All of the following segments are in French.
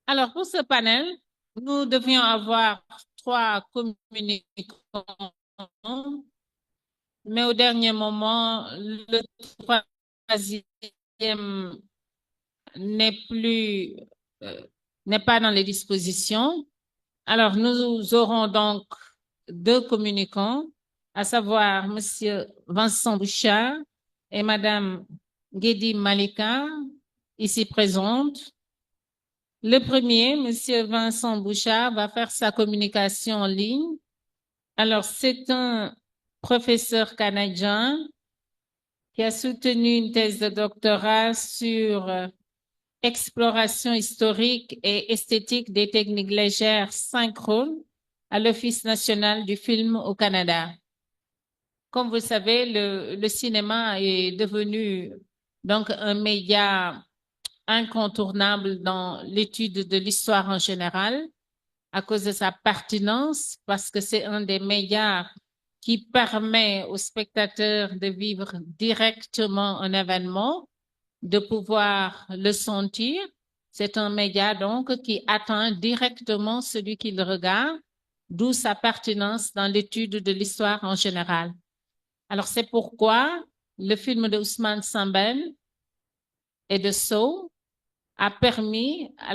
Alors, pour ce panel, nous devions avoir 3 communicants, mais au dernier moment, le troisième n'est plus, euh, n'est pas dans les dispositions. Alors, nous aurons donc 2 communicants, à savoir Monsieur Vincent Bouchard et Madame Guédi Malika, ici présente. Le premier, Monsieur Vincent Bouchard, va faire sa communication en ligne. Alors, c'est un professeur canadien qui a soutenu une thèse de doctorat sur exploration historique et esthétique des techniques légères synchrones à l'Office national du film au Canada. Comme vous le savez, le cinéma est devenu donc un média incontournable dans l'étude de l'histoire en général à cause de sa pertinence, parce que c'est un des médias qui permet aux spectateurs de vivre directement un événement, de pouvoir le sentir. C'est un média donc qui atteint directement celui qui le regarde, d'où sa pertinence dans l'étude de l'histoire en général. Alors c'est pourquoi le film de Ousmane Sembène et de Sow a permis à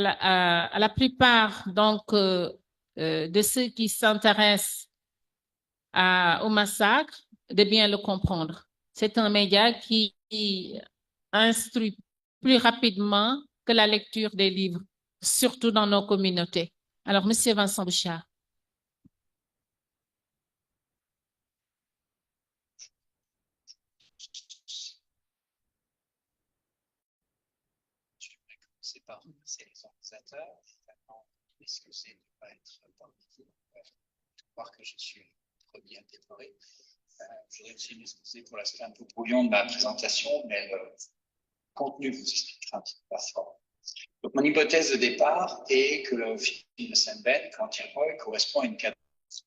la plupart donc de ceux qui s'intéressent au massacre de bien le comprendre. C'est un média qui instruit plus rapidement que la lecture des livres, surtout dans nos communautés. Alors, Monsieur Vincent Bouchard. Je vais commencer par remercier les organisateurs. Finalement, m'excuser de ne pas être parmi vous. Voir que je suis trop bien décoré. Je voudrais aussi m'excuser pour l'aspect un peu brouillon de ma présentation, mais le contenu vous expliquera un petit peu pas fort. Donc, mon hypothèse de départ est que le film de Saint-Ben, Clantier-Roy, correspond à une catégorie.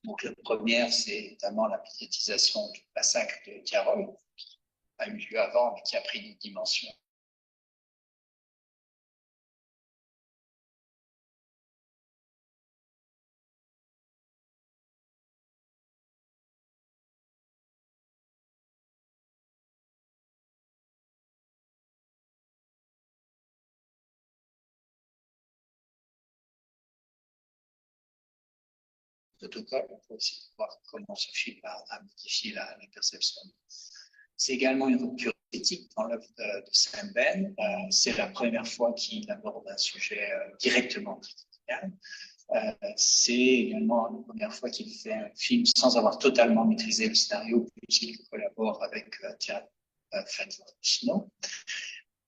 Donc, la première, c'est notamment la médiatisation du massacre de Tiaroy, qui a eu lieu avant, mais qui a pris une dimension protocole. On peut aussi voir comment ce film a modifié la perception. C'est également une rupture éthique dans l'œuvre de Saint-Ben. C'est la première fois qu'il aborde un sujet directement critiquable. C'est également la première fois qu'il fait un film sans avoir totalement maîtrisé le scénario, puisqu'il collabore avec Thierry Fantino.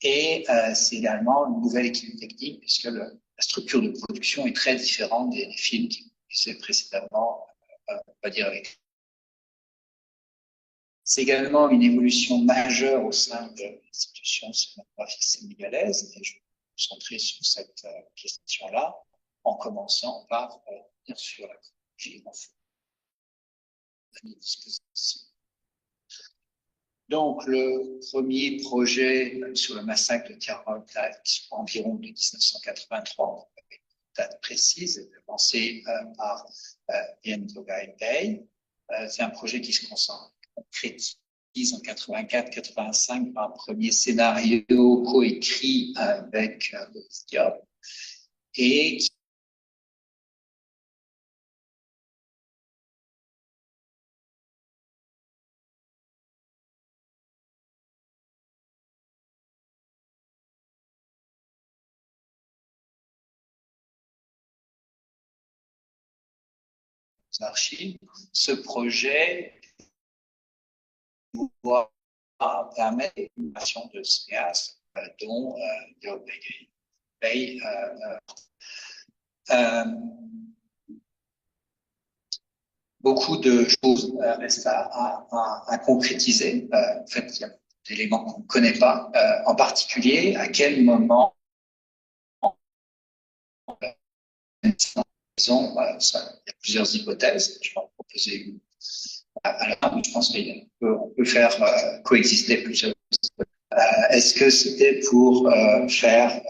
Et c'est également une nouvelle équipe technique, puisque la structure de production est très différente des films qu'il faisait précédemment, on va dire avec. C'est également une évolution majeure au sein de l'institution cinématographique sénégalaise, et je vais me concentrer sur cette question-là, en commençant par bien sûr la chronologie à mes dispositions. Donc, le premier projet sur le massacre de Tiaroy environ de 1983, avec une date précise, est lancé par Ian Togai. C'est un projet qui se concrétise en 84-85 par un premier scénario coécrit avec Boris Diop et qui archives. Ce projet doit permettre une version de cinéaste dont Diop Bey beaucoup de choses restent à concrétiser. En fait, il y a des éléments qu'on ne connaît pas, en particulier à quel moment il y a plusieurs hypothèses. Je vais en proposer une à la fin, mais je pense qu'on peut faire coexister plusieurs. Est-ce que c'était pour faire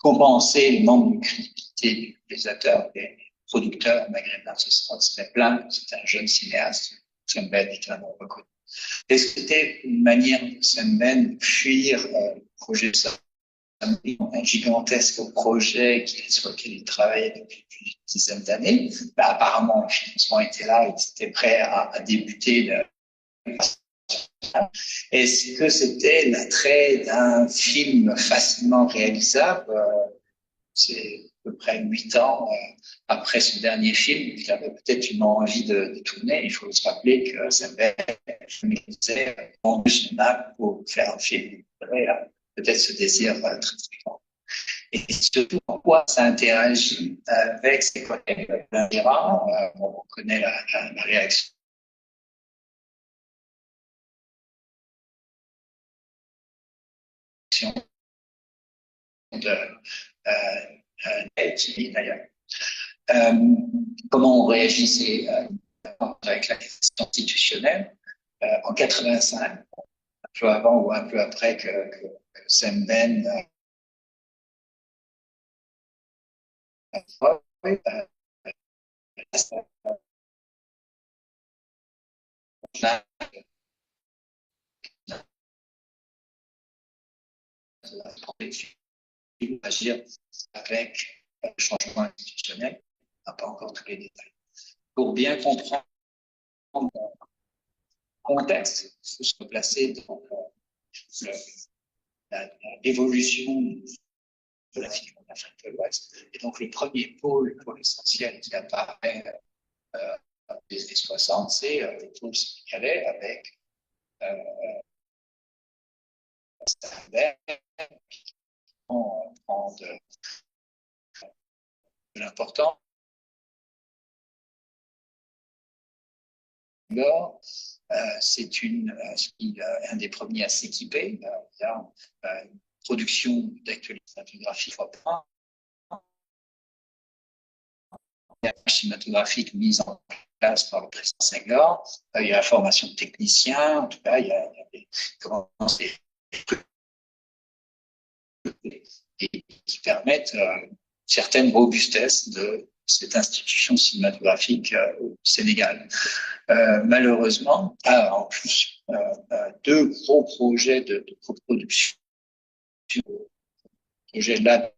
compenser le manque de crédibilité du réalisateur. Les producteurs maghrébins se seraient plaints que c'était un jeune cinéaste, Sembène était un nom reconnu. Et c'était une manière de Sembène de fuir le projet de un gigantesque projet sur lequel il travaillait depuis une dizaine d'années. Apparemment, le financement était là, il était prêt à débuter. Est-ce que c'était l'attrait d'un film facilement réalisable? C'est à peu près 8 ans après son dernier film, il avait peut-être une envie de tourner. Il faut se rappeler que ça avait vendu son âme pour faire un film. Peut-être ce désir très fréquent. Et surtout, en quoi ça interagit avec ses collègues d'Iran. On connaît la réaction de d'ailleurs. Comment on réagissait avec la question institutionnelle en 85, un peu avant ou un peu après que Sembène agir avec le changement institutionnel, on n'a pas encore tous les détails. Pour bien comprendre le contexte, il faut se placer dans l'évolution de la figure d'Afrique de l'Ouest. Et donc, le premier pôle, pour l'essentiel, qui apparaît des années 60, c'est le pôle sénégalais avec Steinberg, qui prend de l'importance. C'est un des premiers à s'équiper. Il y a une production d'actualité cinématographique cinématographique mise en place par le président Senghor. Il y a la formation de techniciens, en tout cas, il y a et qui permettent certaines robustesses de cette institution cinématographique au Sénégal. Malheureusement, en plus, deux gros projets de coproduction, projet-là,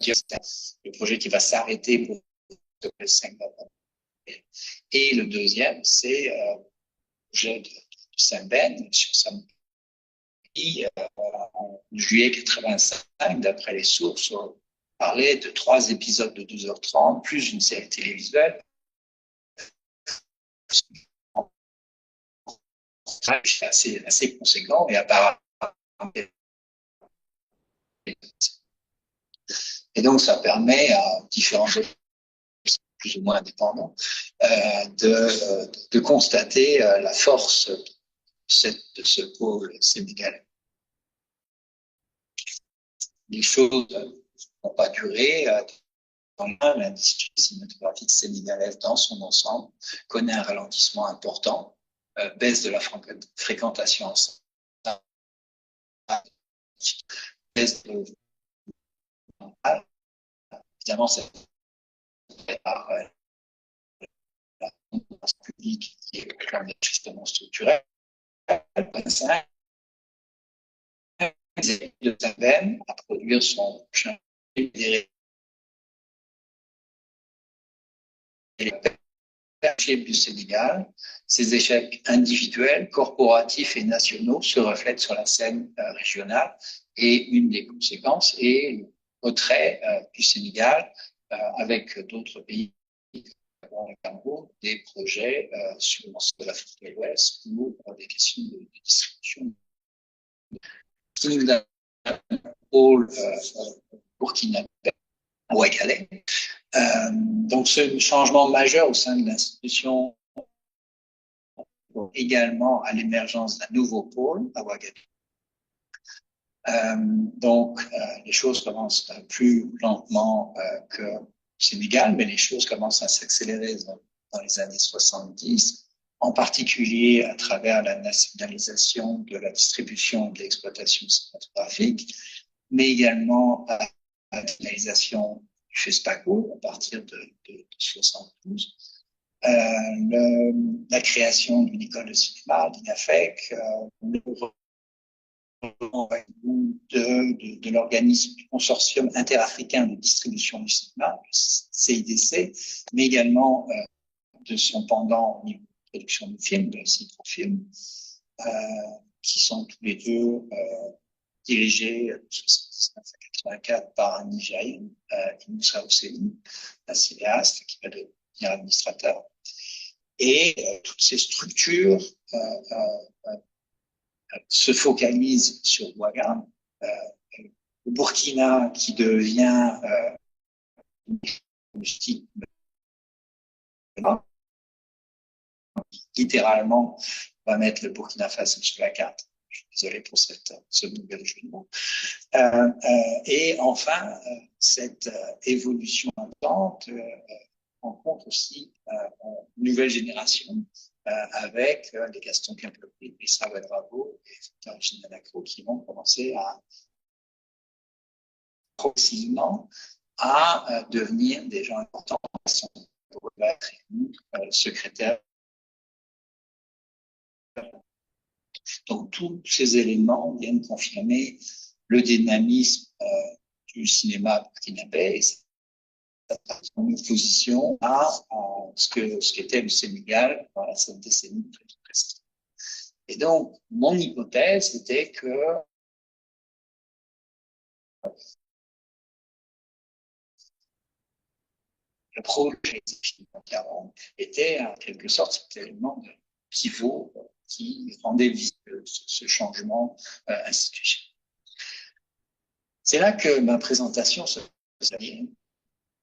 le projet qui va s'arrêter pour 5 ans. Et le deuxième, c'est le projet de Sembène sur Saint qui, en juillet 85, d'après les sources, parlait de 3 épisodes de 12h30, plus une série télévisuelle. Assez conséquent, et apparemment. Et donc, ça permet à différents plus ou moins indépendants de constater la force de ce pôle sénégalais. Les choses n'ont pas duré. L'industrie cinématographique sénégalaise dans son ensemble connaît un ralentissement important, baisse de la fréquentation, baisse de évidemment, c'est par la finance publique qui est un ajustement structurel. De Sembène à produire son prochain du Sénégal. Ces échecs individuels, corporatifs et nationaux se reflètent sur la scène régionale, et une des conséquences est le retrait du Sénégal avec d'autres pays, le Cameroun, des projets sur l'Afrique de l'Ouest ou des questions de distribution. Pôle burkinabé, ouagalais. Donc, ce changement majeur au sein de l'institution également à l'émergence d'un nouveau pôle à Ouagadougou. Donc, les choses commencent plus lentement que au Sénégal, mais les choses commencent à s'accélérer dans les années 70 en particulier à travers la nationalisation de la distribution et de l'exploitation cinématographique, mais également à la nationalisation du FESPACO à partir de 1972. La création d'une école de cinéma, l'INAFEC, de l'organisme du consortium interafricain de distribution du cinéma, le CIDC, mais également de son pendant au niveau de production de films, de Citrofilm, qui sont tous les deux dirigés de 1979 à 84 par un Nigérien, Moussa Ousseini, un cinéaste qui va devenir administrateur. Et toutes ces structures se focalisent sur Ouaga, le Burkina qui devient littéralement va mettre le Burkina Faso sur la carte. Je suis désolé pour ce nouvel jeu de mots. Et enfin, cette évolution lente rencontre aussi une nouvelle génération avec les Gaston Campbell, les Sava Bravo et Regina Lacroix qui vont commencer à progressivement à devenir des gens importants pour être secrétaire. Donc tous ces éléments viennent confirmer le dynamisme du cinéma burkinabé et son opposition à ce qu'était le Sénégal dans cette décennie précédente. Et donc, mon hypothèse était que le projet de 40 était en quelque sorte cet élément de pivot qui rendait visible ce changement institutionnel. C'est là que ma présentation se faisait.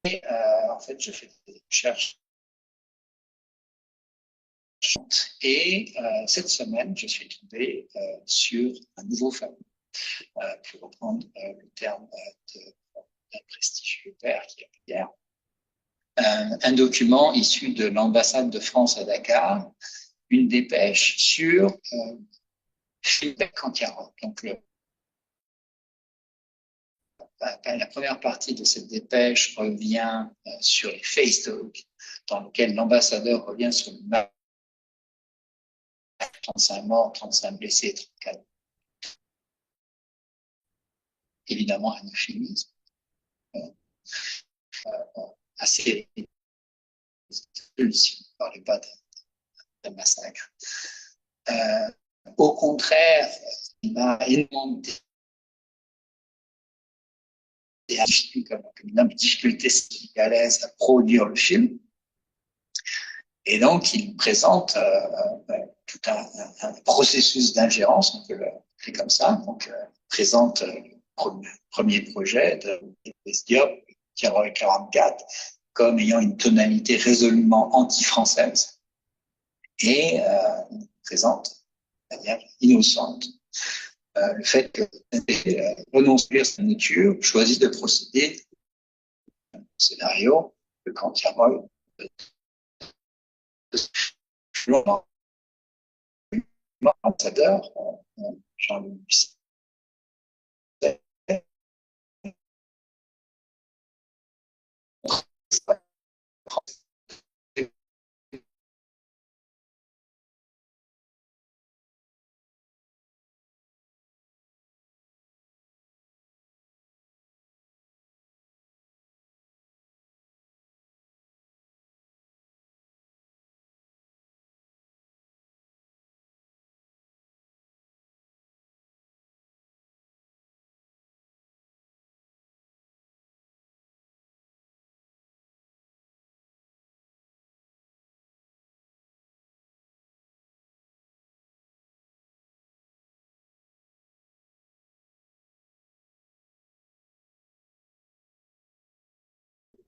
Et en fait, je fais des recherches. Et cette semaine, je suis tombé sur un nouveau fameux, pour reprendre le terme d'un prestigieux père qui est Pierre, un document issu de l'ambassade de France à Dakar, une dépêche sur Philippe Kantiara. Donc, la première partie de cette dépêche revient sur les face talks, dans lequel l'ambassadeur revient sur le map 35 morts, 35 blessés, 34. Évidemment, un euphémisme assez si on ne parlait pas d'un massacre. Au contraire, il m'a énormément comme une difficulté sénégalaise à produire le film. Et donc, il présente tout un processus d'ingérence, on peut l'appeler comme ça. Donc, présente le premier projet de Diop, Tireur 44, comme ayant une tonalité résolument anti-française. Et il présente de manière innocente le fait que renoncer à sa nature, choisit de procéder au scénario de Cantiarol l'ambassadeur Jean-Louis Bisset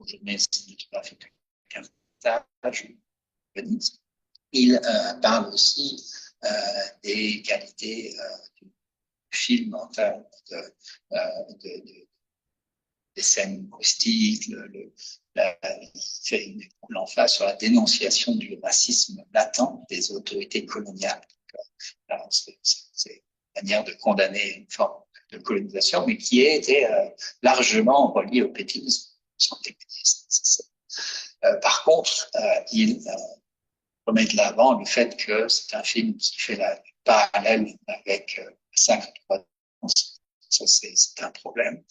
jeunesse cinématographique Venise. Il parle aussi des qualités du film en termes des scènes humoristiques, il fait une l'emphase sur la dénonciation du racisme latent des autorités coloniales. C'est une manière de condamner une forme de colonisation, mais qui a été largement reliée au pétinisme. Par contre, il remet de l'avant le fait que c'est un film qui fait la parallèle avec le massacre de ça, c'est un problème.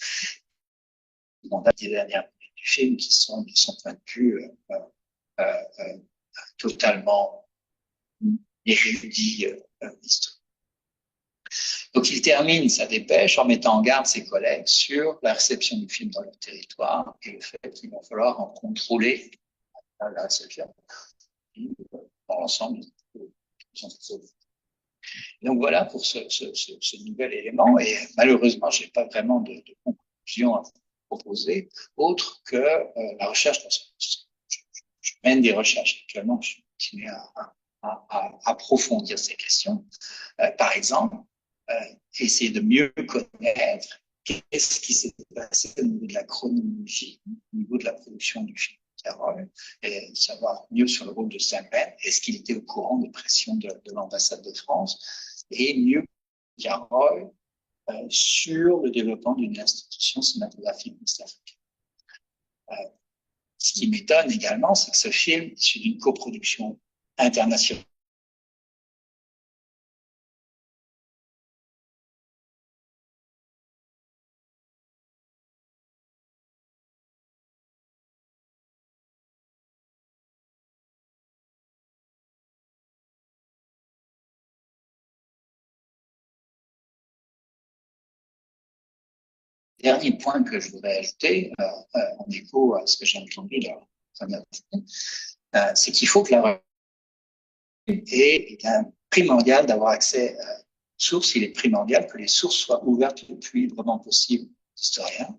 On a des dernières minutes du film qui sont, de son point de vue, totalement érudits historiques. Donc, il termine sa dépêche en mettant en garde ses collègues sur la réception du film dans leur territoire et le fait qu'il va falloir en contrôler la réception dans l'ensemble. Donc voilà pour ce nouvel élément. Et malheureusement, je n'ai pas vraiment de conclusion à vous proposer, autre que la recherche. Je mène des recherches actuellement, je continue à approfondir ces questions. Par exemple, essayer de mieux connaître qu'est-ce qui s'est passé au niveau de la chronologie, au niveau de la production du film. Et savoir mieux sur le rôle de Saint-Ben, est-ce qu'il était au courant des pressions de l'ambassade de France, et mieux Carole sur le développement d'une institution cinématographique ouest-africaine. Ce qui m'étonne également, c'est que ce film, issu d'une coproduction internationale, dernier point que je voudrais ajouter, en écho à ce que j'ai entendu c'est qu'il faut que la est primordial d'avoir accès aux sources. Il est primordial que les sources soient ouvertes le plus librement possible aux historiens.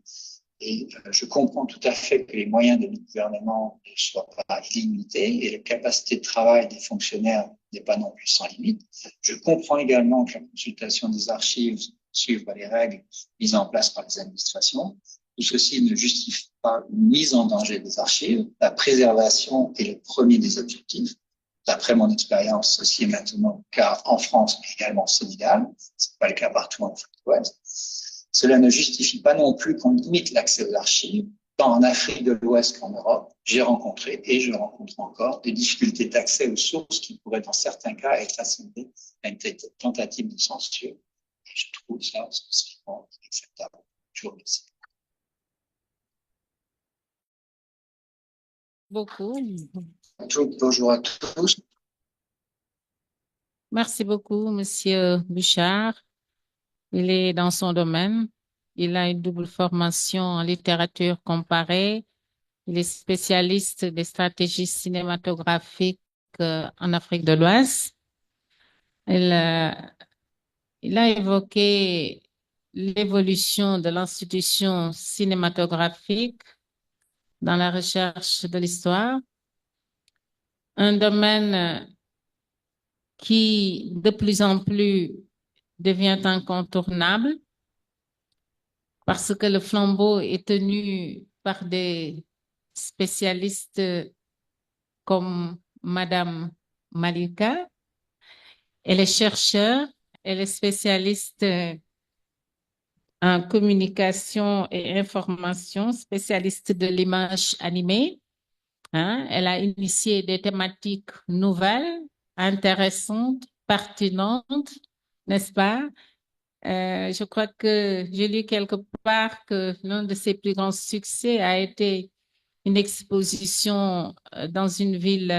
Et je comprends tout à fait que les moyens de notre gouvernement ne soient pas illimités et la capacité de travail des fonctionnaires n'est pas non plus sans limite. Je comprends également que la consultation des archives suive les règles mises en place par les administrations. Tout ceci ne justifie pas une mise en danger des archives. La préservation est le premier des objectifs. D'après mon expérience, ceci est maintenant le cas en France, mais également au Sénégal. C'est pas le cas partout en Afrique de l'Ouest. Cela ne justifie pas non plus qu'on limite l'accès aux archives, tant en Afrique de l'Ouest qu'en Europe. J'ai rencontré, et je rencontre encore, des difficultés d'accès aux sources qui pourraient, dans certains cas, être assimilées à une tentative de censure. Et je trouve ça spécifiquement inacceptable. Je vous remercie. Beaucoup. Bonjour à tous. Merci beaucoup, Monsieur Bouchard. Il est dans son domaine. Il a une double formation en littérature comparée. Il est spécialiste des stratégies cinématographiques en Afrique de l'Ouest. Il, euh, il a évoqué l'évolution de l'institution cinématographique dans la recherche de l'histoire, un domaine qui de plus en plus devient incontournable parce que le flambeau est tenu par des spécialistes comme Madame Malika. Elle est chercheure, elle est spécialiste en communication et information, spécialiste de l'image animée. Hein? Elle a initié des thématiques nouvelles, intéressantes, pertinentes, n'est-ce pas? Je crois que j'ai lu quelque part que l'un de ses plus grands succès a été une exposition dans une ville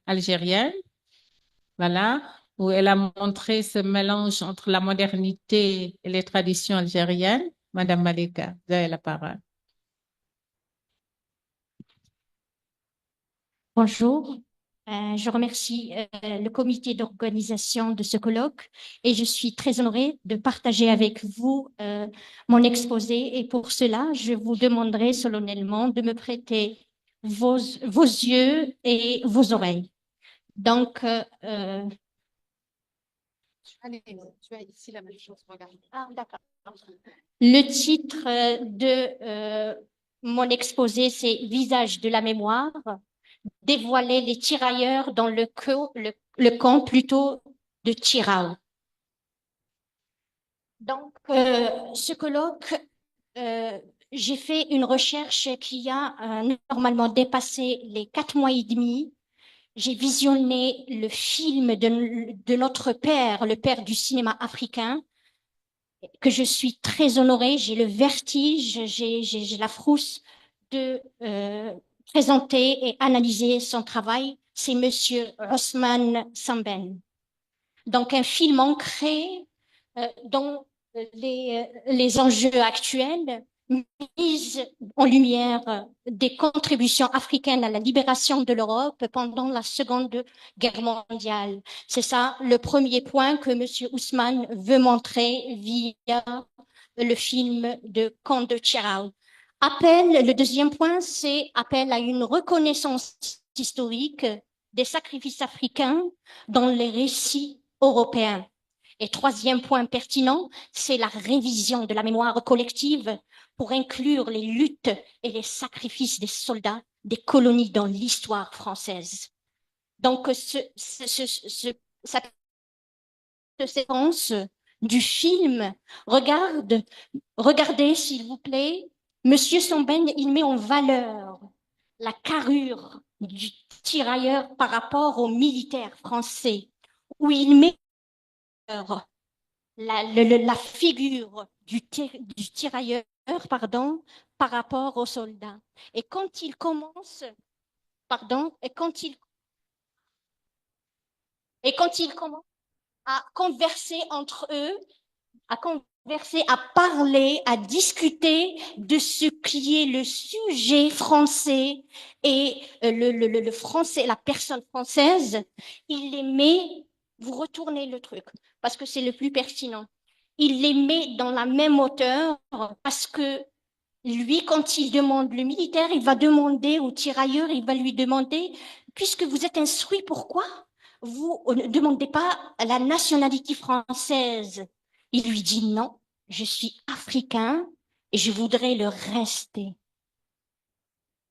algérienne, voilà, où elle a montré ce mélange entre la modernité et les traditions algériennes. Madame Malika, vous avez la parole. Bonjour, je remercie le comité d'organisation de ce colloque et je suis très honorée de partager avec vous mon exposé et pour cela, je vous demanderai solennellement de me prêter vos yeux et vos oreilles. Donc, allez, tu as ici la même chose, regarde. Ah, d'accord. Le titre mon exposé, c'est Visage de la mémoire, dévoiler les tirailleurs dans le camp plutôt de Tirao. Donc, ce colloque, j'ai fait une recherche qui a normalement dépassé les 4 mois et demi. J'ai visionné le film de notre père, le père du cinéma africain, que je suis très honorée. J'ai le vertige, j'ai la frousse de présenter et analyser son travail. C'est Monsieur Ousmane Sembène. Donc, un film ancré dans les enjeux actuels, mise en lumière des contributions africaines à la libération de l'Europe pendant la Seconde Guerre mondiale. C'est ça le premier point que M. Ousmane veut montrer via le film de Camp de Tirao. Le deuxième point, c'est appel à une reconnaissance historique des sacrifices africains dans les récits européens. Et troisième point pertinent, c'est la révision de la mémoire collective pour inclure les luttes et les sacrifices des soldats des colonies dans l'histoire française. Donc, cette séquence du film, regardez s'il vous plaît, Monsieur Sembène, il met en valeur la carrure du tirailleur par rapport aux militaires français, où il met la figure du tirailleur, pardon, par rapport aux soldats. Et quand il commence, pardon, et quand il commence à converser entre eux, à converser, à parler, à discuter de ce qui est le sujet français et le français, la personne française, il les met, vous retournez le truc, parce que c'est le plus pertinent. Il les met dans la même hauteur parce que lui, quand il demande le militaire, il va demander au tirailleur, il va lui demander, puisque vous êtes instruit, pourquoi vous ne demandez pas la nationalité française? Il lui dit non, je suis africain et je voudrais le rester.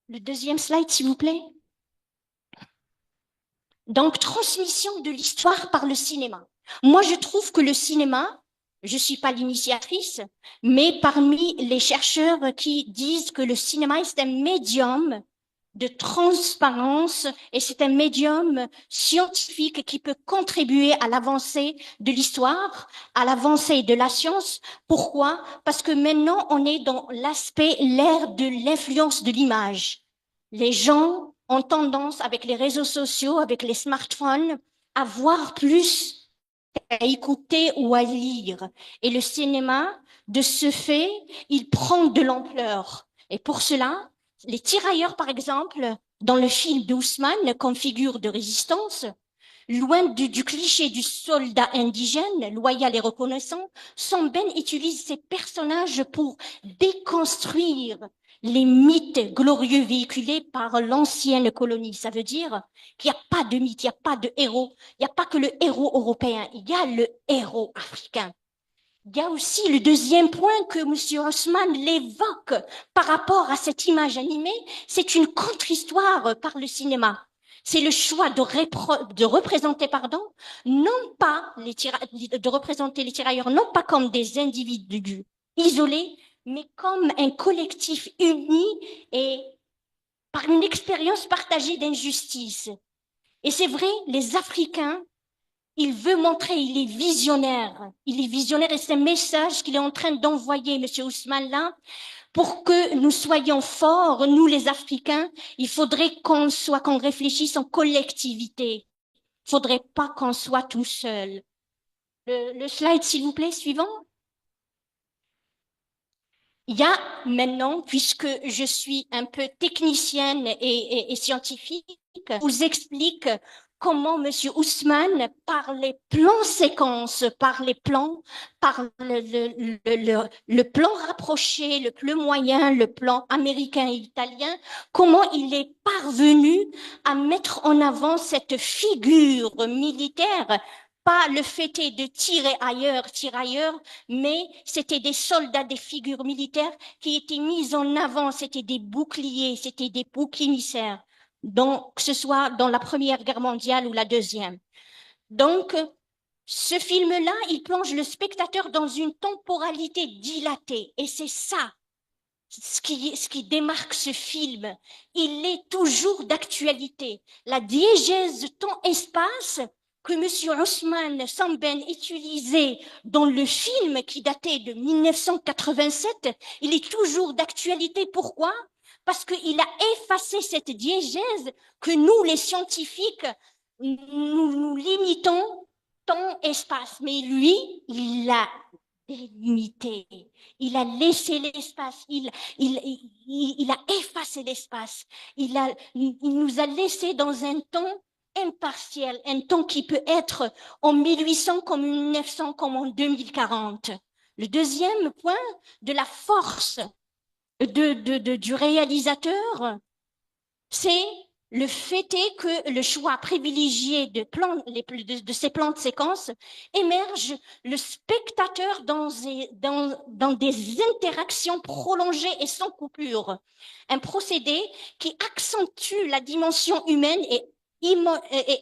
Le deuxième slide, s'il vous plaît. Donc, transmission de l'histoire par le cinéma. Moi, je trouve que le cinéma, je suis pas l'initiatrice, mais parmi les chercheurs qui disent que le cinéma est un médium de transparence et c'est un médium scientifique qui peut contribuer à l'avancée de l'histoire, à l'avancée de la science. Pourquoi? Parce que maintenant, on est dans l'ère de l'influence de l'image. Les gens ont tendance, avec les réseaux sociaux, avec les smartphones, à voir plus, à écouter ou à lire. Et le cinéma, de ce fait, il prend de l'ampleur. Et pour cela, les tirailleurs, par exemple, dans le film d'Ousmane, comme figure de résistance, loin du cliché du soldat indigène, loyal et reconnaissant, Sembène utilise ces personnages pour déconstruire les mythes glorieux véhiculés par l'ancienne colonie. Ça veut dire qu'il n'y a pas de mythe, il n'y a pas de héros, il n'y a pas que le héros européen, il y a le héros africain. Il y a aussi le deuxième point que M. Ousmane l'évoque par rapport à cette image animée, c'est une contre-histoire par le cinéma. C'est le choix de représenter, non pas de représenter les tirailleurs, non pas comme des individus isolés, mais comme un collectif uni et par une expérience partagée d'injustice. Et c'est vrai, les Africains, il veut montrer, il est visionnaire. Il est visionnaire et c'est un message qu'il est en train d'envoyer, M. Ousmane, là, pour que nous soyons forts, nous les Africains. Il faudrait qu'on réfléchisse en collectivité. Il faudrait pas qu'on soit tout seul. Le slide, s'il vous plaît, suivant. Il y a maintenant, puisque je suis un peu technicienne et scientifique, je vous explique comment M. Ousmane, par les plans séquences, par le plan rapproché, le plan moyen, le plan américain et italien, comment il est parvenu à mettre en avant cette figure militaire pas le fait de tirer ailleurs, mais c'était des soldats, des figures militaires qui étaient mises en avant, c'était des boucliers, c'était des boucs émissaires, donc, que ce soit dans la Première Guerre mondiale ou la Deuxième. Donc, ce film-là, il plonge le spectateur dans une temporalité dilatée, et c'est ça ce qui démarque ce film. Il est toujours d'actualité. La diégèse temps-espace que M. Ousmane Sembène utilisait dans le film qui datait de 1987, il est toujours d'actualité. Pourquoi? Parce qu'il a effacé cette diégèse que nous, les scientifiques, nous limitons temps-espace. Mais lui, il l'a délimité. Il a laissé l'espace. Il a effacé l'espace. Il nous a laissé dans un temps impartiel, un temps qui peut être en 1800 comme en 1900 comme en 2040. Le deuxième point de la force du réalisateur, c'est le fait est que le choix privilégié de ces plans de séquence émerge le spectateur dans des interactions prolongées et sans coupure. Un procédé qui accentue la dimension humaine et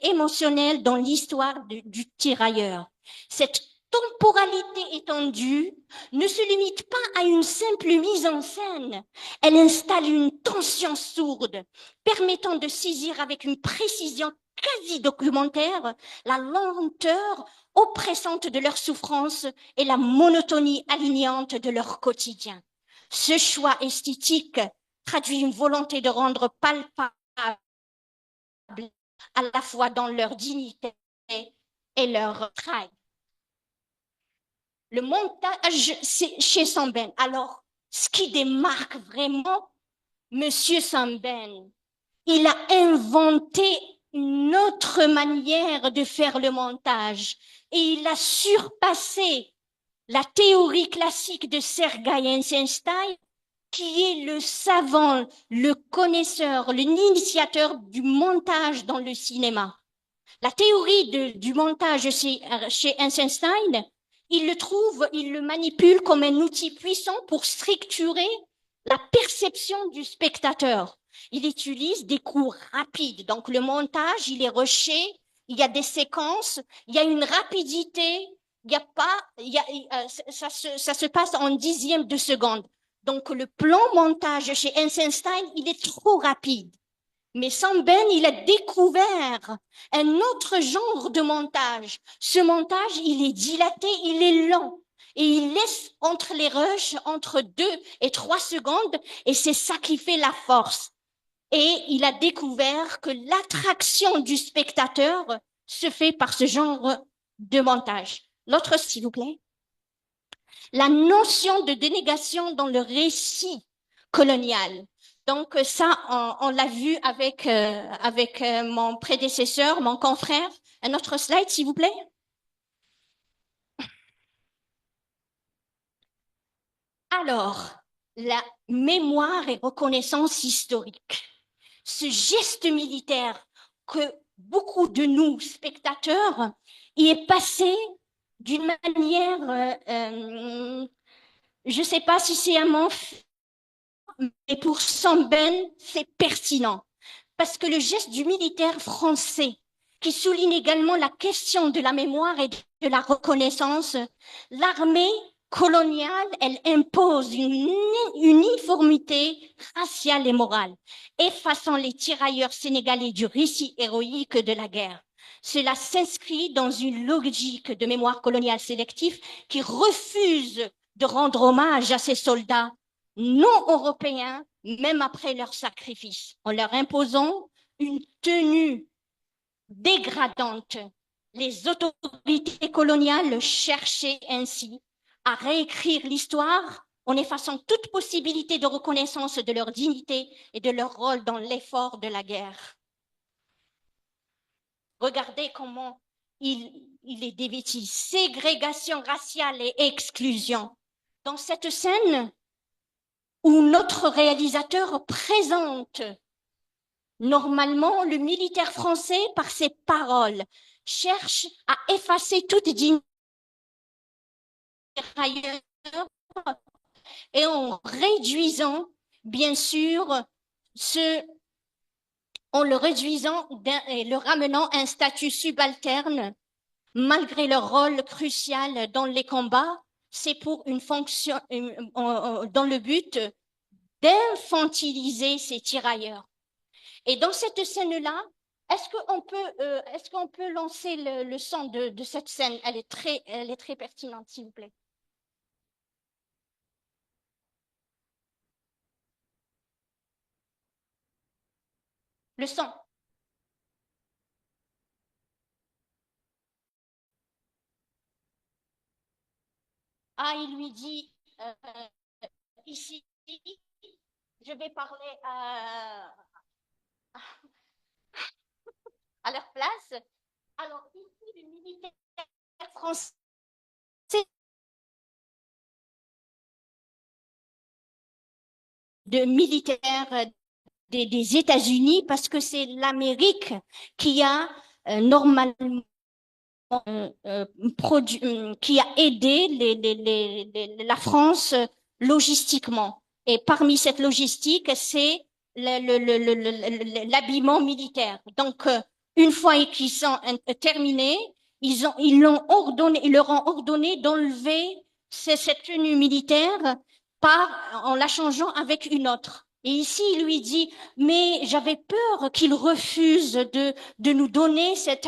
émotionnelle dans l'histoire du tirailleur. Cette temporalité étendue ne se limite pas à une simple mise en scène. Elle installe une tension sourde, permettant de saisir avec une précision quasi documentaire la lenteur oppressante de leur souffrance et la monotonie alignante de leur quotidien. Ce choix esthétique traduit une volonté de rendre palpable à la fois dans leur dignité et leur travail. Le montage, c'est chez Sembène. Alors, ce qui démarque vraiment Monsieur Sembène, il a inventé une autre manière de faire le montage et il a surpassé la théorie classique de Sergei Eisenstein, qui est le savant, le connaisseur, l'initiateur du montage dans le cinéma. La théorie du montage chez Eisenstein, il le manipule comme un outil puissant pour structurer la perception du spectateur. Il utilise des coups rapides. Donc, le montage, il est rushé, il y a des séquences, il y a une rapidité, ça se passe en dixième de seconde. Donc, le plan montage chez Eisenstein, il est trop rapide. Mais Sembène, il a découvert un autre genre de montage. Ce montage, il est dilaté, il est lent. Et il laisse entre les rushs, entre 2 et 3 secondes, et c'est ça qui fait la force. Et il a découvert que l'attraction du spectateur se fait par ce genre de montage. L'autre, s'il vous plaît. La notion de dénégation dans le récit colonial. Donc ça, on l'a vu avec mon prédécesseur, mon confrère. Un autre slide, s'il vous plaît. Alors, la mémoire et reconnaissance historique. Ce geste militaire que beaucoup de nous, spectateurs, y est passé d'une manière, je ne sais pas si c'est à mon mais pour Sembène, c'est pertinent. Parce que le geste du militaire français, qui souligne également la question de la mémoire et de la reconnaissance, l'armée coloniale, elle impose une uniformité raciale et morale, effaçant les tirailleurs sénégalais du récit héroïque de la guerre. Cela s'inscrit dans une logique de mémoire coloniale sélective qui refuse de rendre hommage à ces soldats non européens, même après leur sacrifice, en leur imposant une tenue dégradante. Les autorités coloniales cherchaient ainsi à réécrire l'histoire en effaçant toute possibilité de reconnaissance de leur dignité et de leur rôle dans l'effort de la guerre. Regardez comment il est dévêtu. Ségrégation raciale et exclusion. Dans cette scène, où notre réalisateur présente Normalement, le militaire français, par ses paroles, cherche à effacer toute dignité ailleurs et en réduisant, bien sûr, en le réduisant et le ramenant à un statut subalterne, malgré leur rôle crucial dans les combats, c'est pour une fonction, dans le but d'infantiliser ces tirailleurs. Et dans cette scène-là, est-ce qu'on peut lancer le son de cette scène? Elle est très pertinente, s'il vous plaît. Le son. Ah, il lui dit, ici, je vais parler à leur place. Alors, ici, le militaire français de militaires des États-Unis, parce que c'est l'Amérique qui a normalement qui a aidé la France logistiquement. Et parmi cette logistique, c'est l'habillement militaire. Donc, une fois qu'ils sont terminés, ils leur ont ordonné d'enlever cette tenue militaire en la changeant avec une autre. Et ici, il lui dit, mais j'avais peur qu'il refuse de nous donner cet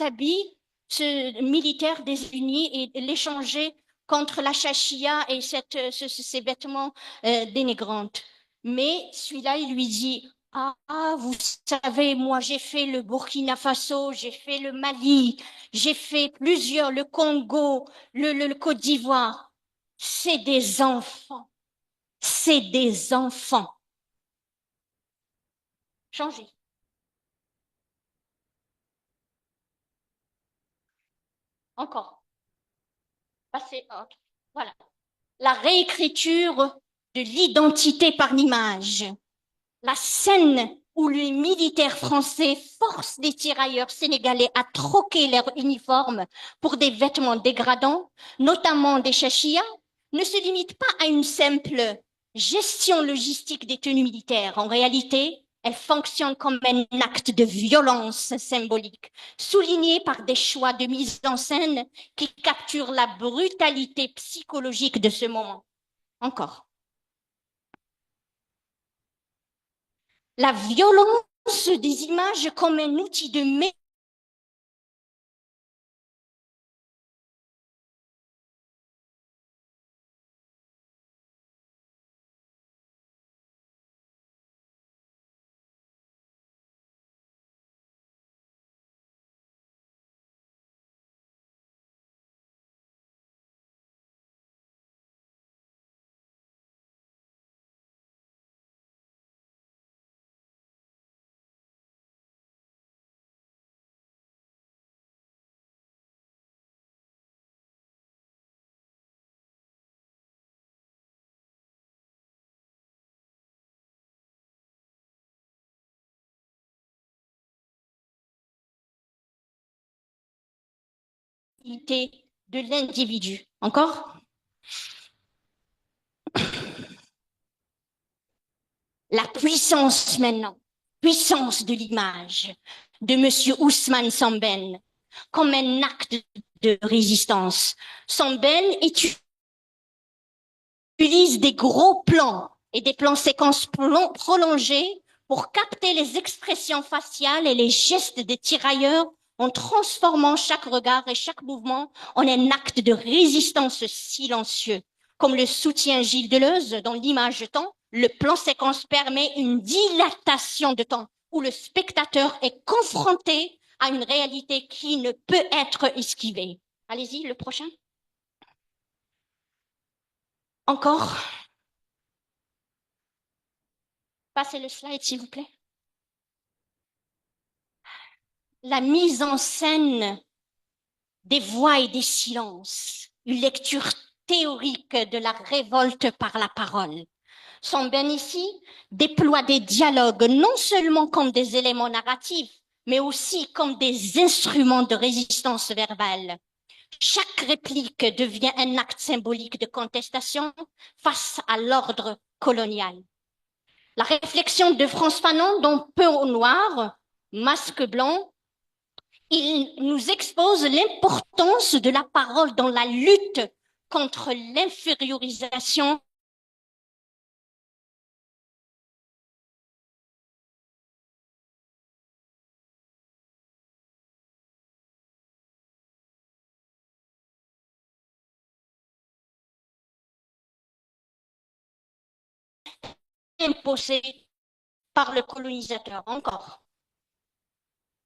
habit ce militaire des Unis et l'échanger contre la chachia et ces vêtements dénigrantes. Mais celui-là, il lui dit, vous savez, moi j'ai fait le Burkina Faso, j'ai fait le Mali, j'ai fait plusieurs, le Congo, le Côte d'Ivoire. C'est des enfants. C'est des enfants. Changez. Encore. Passez. Okay. Voilà. La réécriture de l'identité par l'image. La scène où les militaires français forcent les tirailleurs sénégalais à troquer leur uniforme pour des vêtements dégradants, notamment des chachia, ne se limite pas à une simple gestion logistique des tenues militaires. En réalité, elle fonctionne comme un acte de violence symbolique, souligné par des choix de mise en scène qui capturent la brutalité psychologique de ce moment. Encore. La violence des images comme un outil de de l'individu. Encore? La puissance maintenant, puissance de l'image de Monsieur Ousmane Sembène comme un acte de résistance. Sembène utilise des gros plans et des plans séquences prolongés pour capter les expressions faciales et les gestes des tirailleurs en transformant chaque regard et chaque mouvement en un acte de résistance silencieux. Comme le soutient Gilles Deleuze dans l'image de temps, le plan séquence permet une dilatation de temps où le spectateur est confronté à une réalité qui ne peut être esquivée. Allez-y, le prochain. Encore. Passez le slide, s'il vous plaît. La mise en scène des voix et des silences, une lecture théorique de la révolte par la parole. Samben ici déploie des dialogues non seulement comme des éléments narratifs, mais aussi comme des instruments de résistance verbale. Chaque réplique devient un acte symbolique de contestation face à l'ordre colonial. La réflexion de France Fanon dans Peau noire, masque blanc, il nous expose l'importance de la parole dans la lutte contre l'infériorisation imposée par le colonisateur. Encore.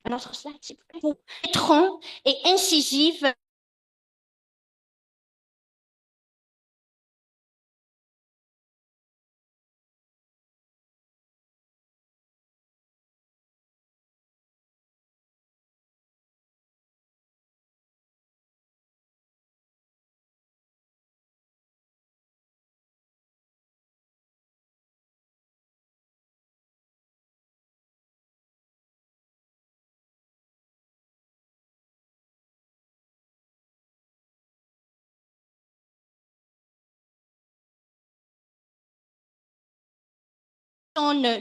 Un autre slide, s'il vous plaît. Pénétrant et incisive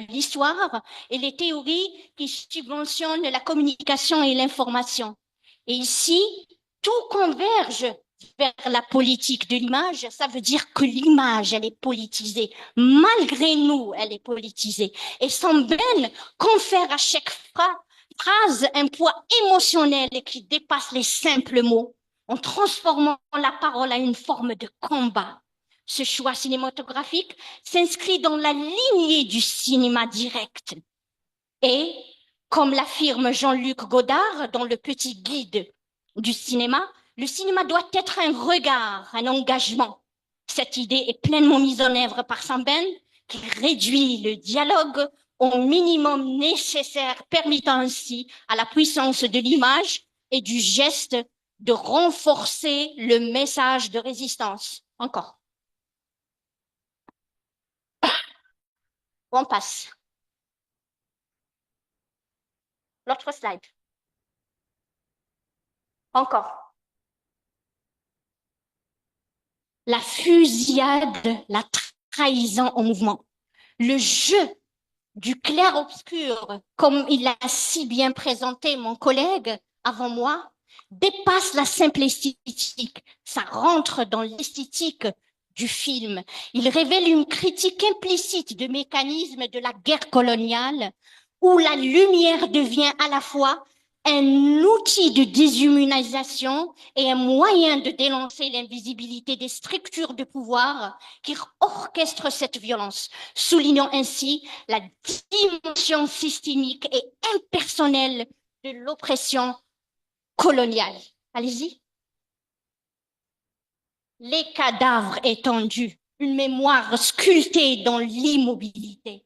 l'histoire et les théories qui subventionnent la communication et l'information. Et ici, tout converge vers la politique de l'image. Ça veut dire que l'image, elle est politisée. Malgré nous, elle est politisée. Et Samben confère à chaque phrase un poids émotionnel qui dépasse les simples mots, en transformant la parole à une forme de combat. Ce choix cinématographique s'inscrit dans la lignée du cinéma direct. Et, comme l'affirme Jean-Luc Godard dans Le Petit Guide du cinéma, le cinéma doit être un regard, un engagement. Cette idée est pleinement mise en œuvre par Samben, qui réduit le dialogue au minimum nécessaire, permettant ainsi à la puissance de l'image et du geste de renforcer le message de résistance. Encore. On passe. L'autre slide. Encore. La fusillade, la trahison en mouvement. Le jeu du clair-obscur, comme il l'a si bien présenté mon collègue avant moi, dépasse la simple esthétique. Ça rentre dans l'esthétique du film. Il révèle une critique implicite de mécanismes de la guerre coloniale où la lumière devient à la fois un outil de déshumanisation et un moyen de dénoncer l'invisibilité des structures de pouvoir qui orchestrent cette violence, soulignant ainsi la dimension systémique et impersonnelle de l'oppression coloniale. Allez-y. Les cadavres étendus, une mémoire sculptée dans l'immobilité.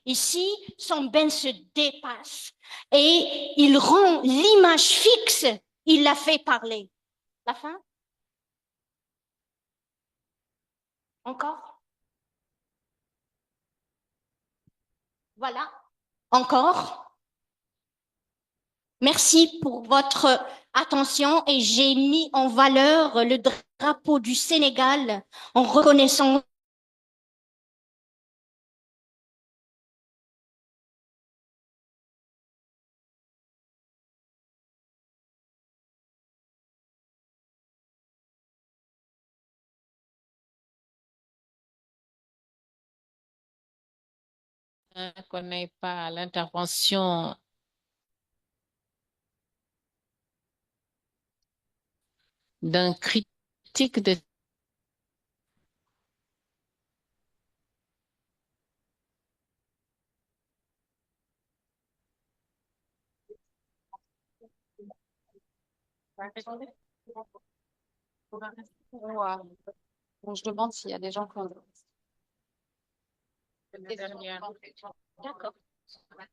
Ici, Samben se dépasse et il rend l'image fixe, il la fait parler. La fin? Encore? Voilà. Encore? Merci pour votre attention et j'ai mis en valeur le drapeau du Sénégal en reconnaissant qu'on n'ait pas l'intervention d'un critique de Bon, je demande s'il y a des gens qui ont la dernière. D'accord.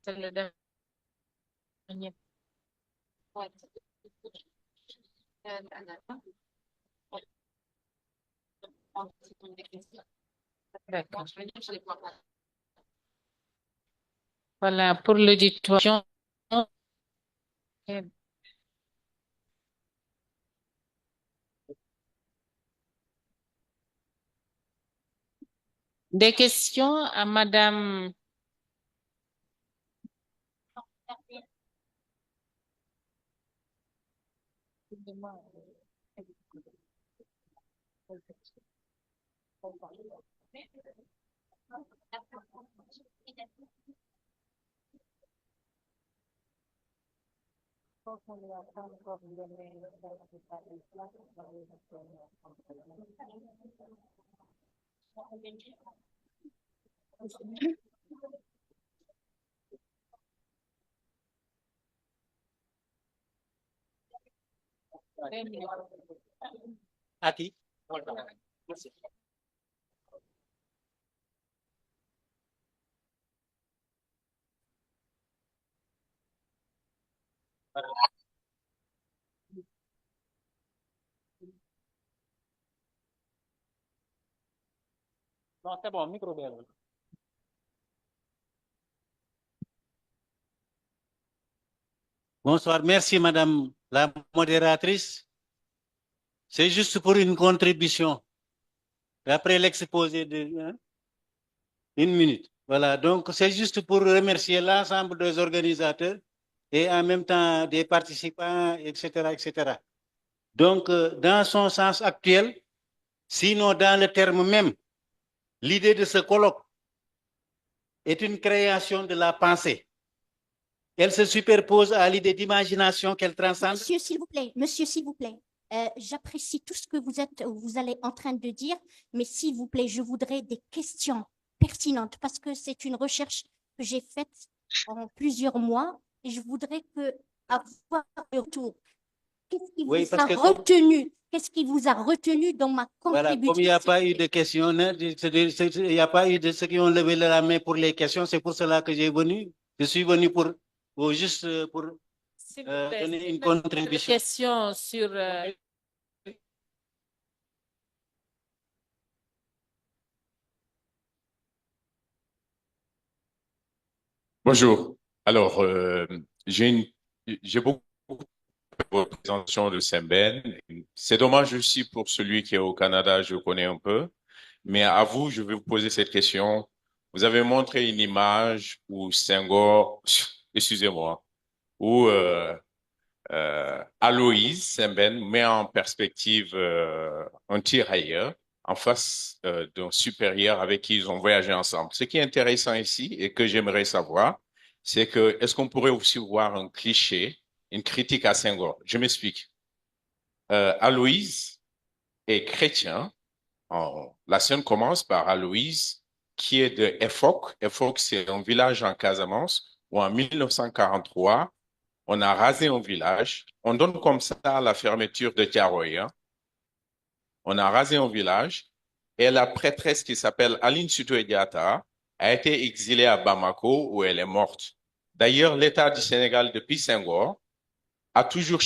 C'est le dernier. Ouais. Anna. D'accord. Voilà, pour l'auditoire. Des questions à Madame. À qui? Non, c'est bon, micro bien. Bonsoir, merci Madame la modératrice. C'est juste pour une contribution. Après l'exposé de... hein, une minute. Voilà, donc c'est juste pour remercier l'ensemble des organisateurs et en même temps des participants, etc., etc. Donc, dans son sens actuel, sinon dans le terme même, l'idée de ce colloque est une création de la pensée. Elle se superpose à l'idée d'imagination qu'elle transcende. Monsieur, s'il vous plaît, j'apprécie tout ce que vous allez en train de dire, mais s'il vous plaît, je voudrais des questions pertinentes parce que c'est une recherche que j'ai faite en plusieurs mois et je voudrais avoir le retour. Qu'est-ce qui Oui, vous parce a que retenu? Qu'est-ce qui vous a retenu dans ma voilà, contribution? comme il n'y a pas eu de questions, il n'y a pas eu de ceux qui ont levé la main pour les questions, c'est pour cela que j'ai venu. Je suis venu pour juste pour S'il vous plaît, donner une si vous avez des contribution. questions sur Bonjour. Alors, j'ai beaucoup de représentations de Saint-Ben. C'est dommage aussi pour celui qui est au Canada, je connais un peu. Mais à vous, je vais vous poser cette question. Vous avez montré une image où Senghor, excusez-moi, où Aloïse Saint-Ben met en perspective un tirailleur en face d'un supérieur avec qui ils ont voyagé ensemble. Ce qui est intéressant ici et que j'aimerais savoir, c'est que est-ce qu'on pourrait aussi voir un cliché, une critique à Senghor? Je m'explique. Aloïse est chrétien. La scène commence par Aloïse, qui est de Efok. Efok, c'est un village en Casamance où en 1943, on a rasé un village. On donne comme ça la fermeture de Tiaroy. Hein. On a rasé un village et la prêtresse qui s'appelle Aline Sitoé Diatta a été exilée à Bamako où elle est morte. D'ailleurs, l'État du Sénégal, depuis Senghor, a toujours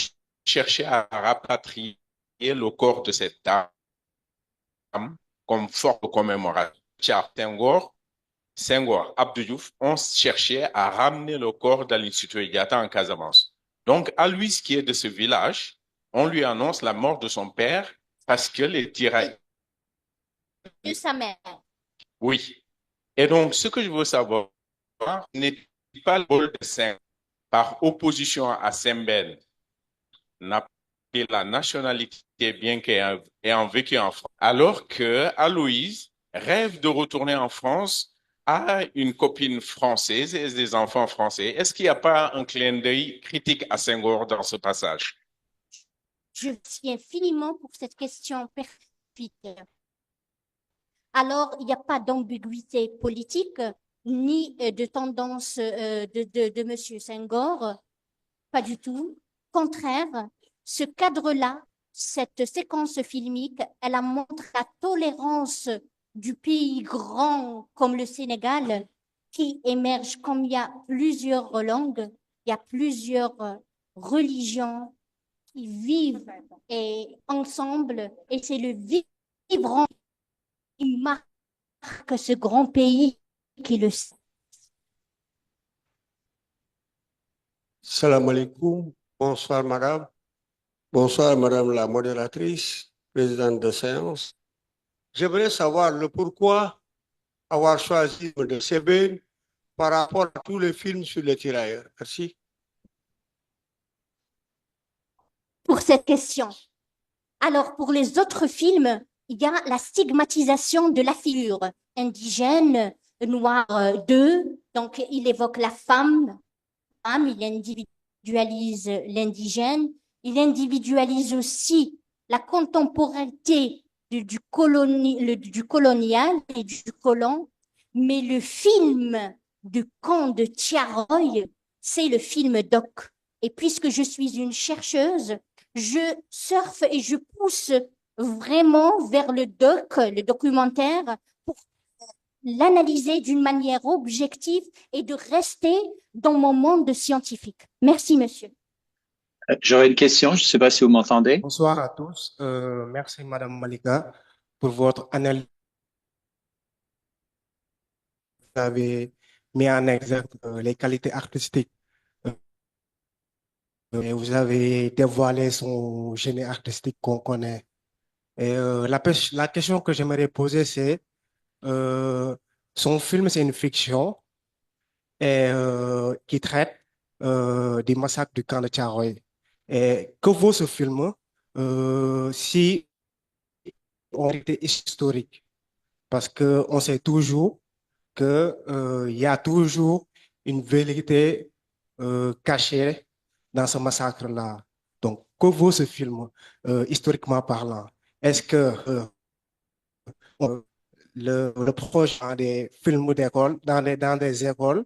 cherché à rapatrier le corps de cette dame comme forme de commémoration. Senghor, Abdou Diouf ont cherché à ramener le corps d'Aline Sitoé Diatta en Casamance. Donc, à lui, qui est de ce village, on lui annonce la mort de son père parce que les tirailleurs... De sa mère. Oui. Et donc, ce que je veux savoir n'est pas le rôle de Senghor par opposition à Sembène n'a pas la nationalité bien qu'ayant vécu en France, alors que Aloïse rêve de retourner en France, a une copine française et des enfants français. Est-ce qu'il n'y a pas un clin d'œil critique à Senghor dans ce passage? Je remercie infiniment pour cette question perfide. Alors, il n'y a pas d'ambiguïté politique ni de tendance de M. Senghor, pas du tout. Contraire, ce cadre-là, cette séquence filmique, elle a montré la tolérance du pays grand comme le Sénégal qui émerge comme il y a plusieurs langues, il y a plusieurs religions qui vivent ensemble et c'est le vivre qui marque que ce grand pays qui le sait. Salam alaikum. Bonsoir, madame. Bonsoir, madame la modératrice, présidente de séance. J'aimerais savoir le pourquoi avoir choisi de Sébène par rapport à tous les films sur les tirailleurs. Merci. Pour cette question. Alors, pour les autres films, il y a la stigmatisation de la figure indigène, noire 2, donc il évoque la femme, il individualise l'indigène, il individualise aussi la contemporanéité du colonial et du colon, mais le film du camp de Tiaroy, c'est le film doc. Et puisque je suis une chercheuse, je surfe et je pousse vraiment vers le doc, le documentaire, pour l'analyser d'une manière objective et de rester dans mon monde scientifique. Merci, monsieur. J'aurais une question, je ne sais pas si vous m'entendez. Bonsoir à tous. Merci, Madame Malika, pour votre analyse. Vous avez mis en exergue les qualités artistiques. Et vous avez dévoilé son génie artistique qu'on connaît. Et la question que j'aimerais poser, c'est son film, c'est une fiction et, qui traite des massacres du camp de Tiaroy. Et que vaut ce film si on était historique? Parce qu'on sait toujours qu'il y a toujours une vérité cachée dans ce massacre-là. Donc, que vaut ce film, historiquement parlant? Est-ce que le projet dans des films d'école, dans des écoles,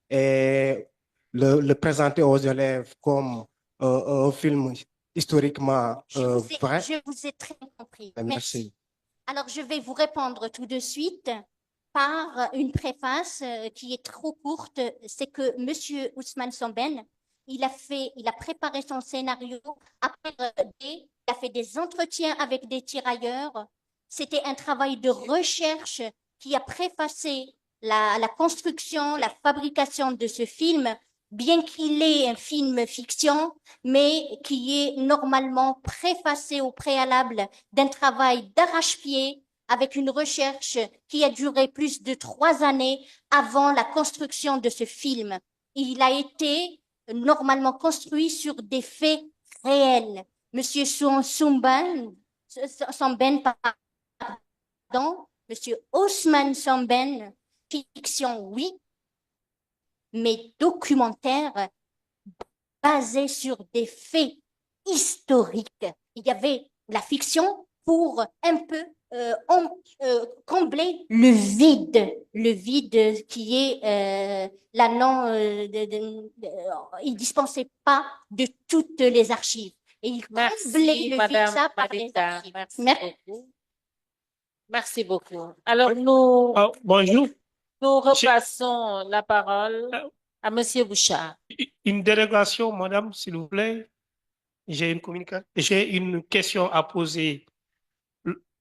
et le présenter aux élèves comme un film historiquement vrai? Je vous ai très compris. Merci. Alors, je vais vous répondre tout de suite par une préface qui est trop courte. C'est que Monsieur Ousmane Somben, il a préparé son scénario après il a fait des entretiens avec des tirailleurs. C'était un travail de recherche qui a préfacé la construction, la fabrication de ce film, bien qu'il est un film fiction, mais qui est normalement préfacé au préalable d'un travail d'arrache-pied avec une recherche qui a duré plus de 3 années avant la construction de ce film. Il a été normalement construit sur des faits réels. Monsieur Somben, pardon, Monsieur Ousmane Somben, fiction, oui, mais documentaire basé sur des faits historiques. Il y avait la fiction pour un peu combler le vide qui est la non. Il dispensait pas de toutes les archives. Et il comblait Merci, le Madame vide ça par les Malika. archives. Merci beaucoup. Merci beaucoup. Alors, nous Bonjour. repassons la parole à Monsieur Bouchard. Une dérogation, madame, s'il vous plaît. J'ai une question à poser.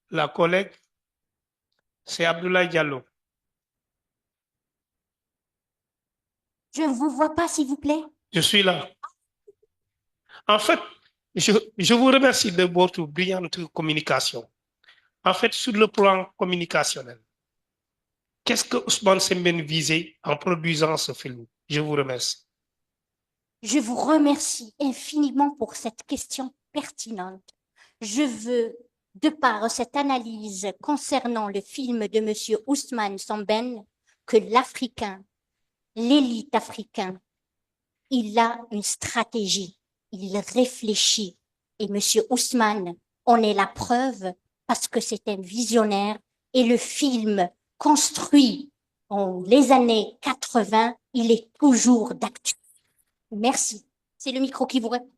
La collègue, c'est Abdoulaye Diallo. Je ne vous vois pas, s'il vous plaît. Je suis là. En fait, je vous remercie de votre brillante communication. En fait, sur le plan communicationnel, qu'est-ce que Ousmane Sembène visait en produisant ce film? Je vous remercie. Je vous remercie infiniment pour cette question pertinente. Je veux, de par cette analyse concernant le film de Monsieur Ousmane Somben, que l'Africain, l'élite africaine, il a une stratégie, il réfléchit. Et Monsieur Ousmane en est la preuve parce que c'est un visionnaire et le film construit en les années 80, il est toujours d'actualité. Merci. C'est le micro qui vous répond.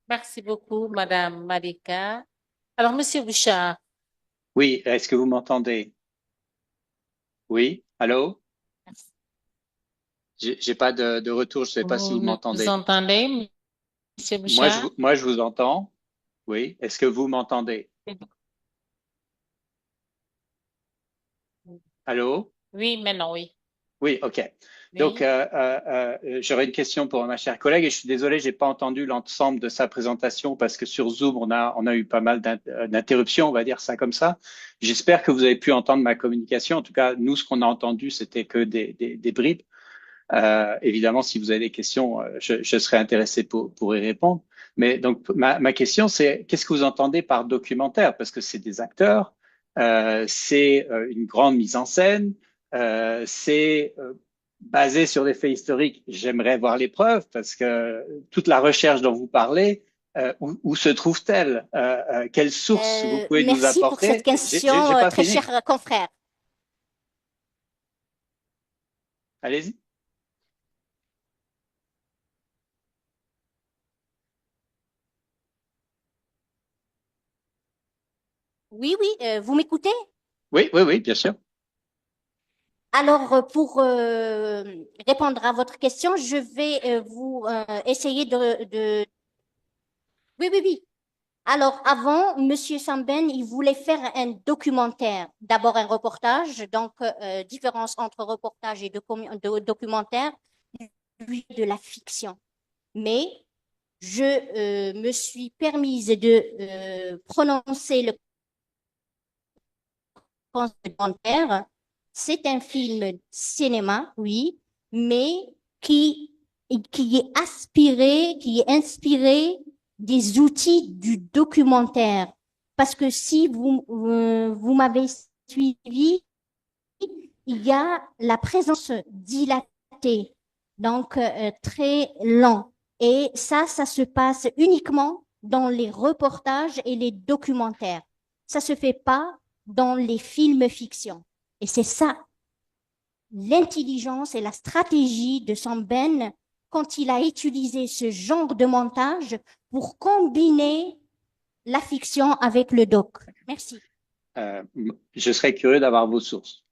Merci beaucoup, Madame Malika. Alors, Monsieur Bouchard. Oui, est-ce que vous m'entendez? Oui, allô? J'ai pas de retour, je ne sais pas si vous m'entendez. Vous entendez, Monsieur Bouchard? Moi, je vous entends. Oui, est-ce que vous m'entendez? Allô? Oui, maintenant, oui. Oui, OK. Oui. Donc, j'aurais une question pour ma chère collègue et je suis désolé, j'ai pas entendu l'ensemble de sa présentation parce que sur Zoom, on a eu pas mal d'interruptions, on va dire ça comme ça. J'espère que vous avez pu entendre ma communication. En tout cas, nous, ce qu'on a entendu, c'était que des bribes. Évidemment, si vous avez des questions, je serais intéressé pour y répondre. Mais donc, ma question, c'est qu'est-ce que vous entendez par documentaire? Parce que c'est des acteurs, c'est une grande mise en scène, c'est basé sur des faits historiques. J'aimerais voir les preuves parce que toute la recherche dont vous parlez, où se trouve-t-elle? Quelles sources vous pouvez nous Merci pour cette apporter? question, J'ai pas très fini. cher confrère. Allez-y. Oui, oui, vous m'écoutez? Oui, oui, oui, bien sûr. Alors, pour répondre à votre question, je vais vous essayer de... Oui, oui, oui. Alors, avant, Monsieur Samben, il voulait faire un documentaire. D'abord un reportage, donc différence entre reportage et documentaire, lui, de la fiction. Mais je me suis permise de prononcer le documentaire. C'est un film cinéma, oui, mais qui qui est inspiré des outils du documentaire. Parce que si vous m'avez suivi, il y a la présence dilatée, donc très lent. Et ça se passe uniquement dans les reportages et les documentaires. Ça se fait pas dans les films fiction. Et c'est ça l'intelligence et la stratégie de Samben quand il a utilisé ce genre de montage pour combiner la fiction avec le doc. Merci. Je serais curieux d'avoir vos sources.